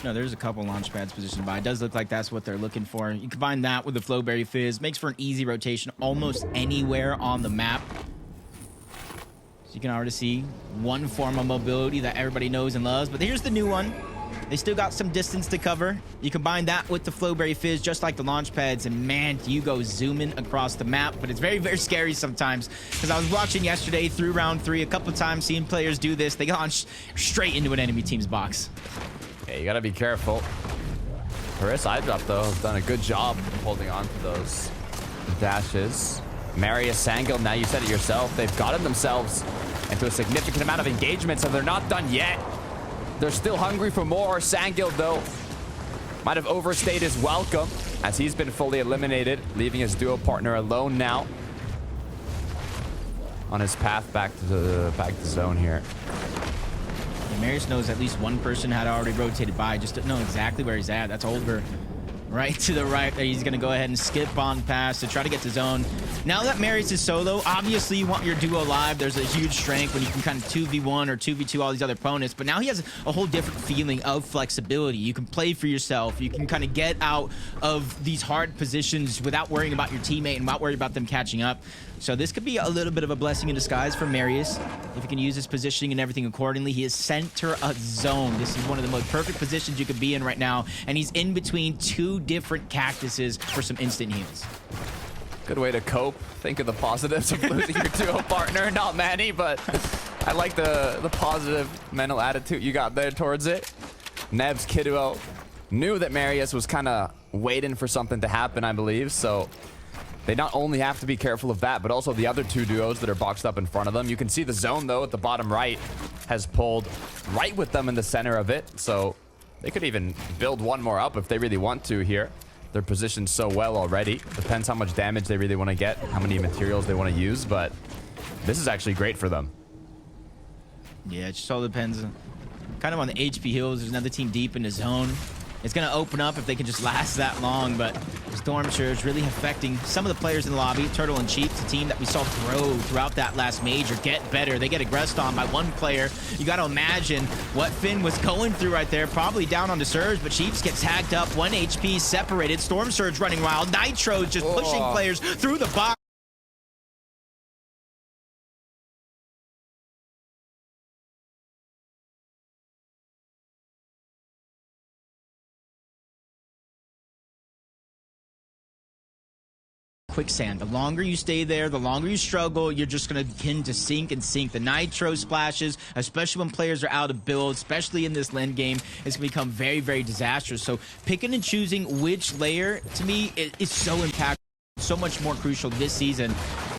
No, there's a couple launch pads positioned by. It does look like that's what they're looking for. You combine that with the Flowberry Fizz, makes for an easy rotation almost anywhere on the map. So you can already see one form of mobility that everybody knows and loves. But here's the new one. They still got some distance to cover. You combine that with the Flowberry Fizz, just like the launch pads, and man, you go zooming across the map. But it's very, very scary sometimes, because I was watching yesterday through round 3 a couple of times, seeing players do this. They launch straight into an enemy team's box. Yeah, you gotta be careful. Paris Eyedrop, though, has done a good job of holding on to those dashes. Marius, Sangil, now you said it yourself. They've gotten themselves into a significant amount of engagements, and they're not done yet. They're still hungry for more. Sangil, though, might have overstayed his welcome as he's been fully eliminated, leaving his duo partner alone now on his path back to zone here. And Marius knows at least one person had already rotated by, just didn't know exactly where he's at. That's Olver. Right to the right there. He's going to go ahead and skip on past to try to get to zone. Now that Marius is solo, obviously you want your duo alive. There's a huge strength when you can kind of 2v1 or 2v2 all these other opponents. But now he has a whole different feeling of flexibility. You can play for yourself. You can kind of get out of these hard positions without worrying about your teammate and not worrying about them catching up. So this could be a little bit of a blessing in disguise for Marius. If he can use his positioning and everything accordingly, he is center of zone. This is one of the most perfect positions you could be in right now. And he's in between 2 different cactuses for some instant heals. Good way to cope. Think of the positives of losing your duo partner. Not many, but I like the positive mental attitude you got there towards it. Nev's Kidduo knew that Marius was kind of waiting for something to happen, I believe. So they not only have to be careful of that, but also the other 2 duos that are boxed up in front of them. You can see the zone, though, at the bottom right has pulled right with them in the center of it. So they could even build one more up if they really want to here. They're positioned so well already. Depends how much damage they really want to get, how many materials they want to use, but this is actually great for them. Yeah, it just all depends kind of on the HP heals. There's another team deep in the zone. It's going to open up if they can just last that long, but Storm Surge really affecting some of the players in the lobby. Turtle and Chiefs, a team that we saw grow throughout that last major, get better. They get aggressed on by one player. You got to imagine what Finn was going through right there, probably down on the Surge, but Chiefs gets tagged up, 1 HP separated. Storm Surge running wild. Nitro just pushing players through the box. Quicksand. The longer you stay there, the longer you struggle, you're just going to begin to sink and sink. The nitro splashes, especially when players are out of build, especially in this lane game, it's going to become very, very disastrous. So picking and choosing which layer, to me, is so impactful, so much more crucial this season.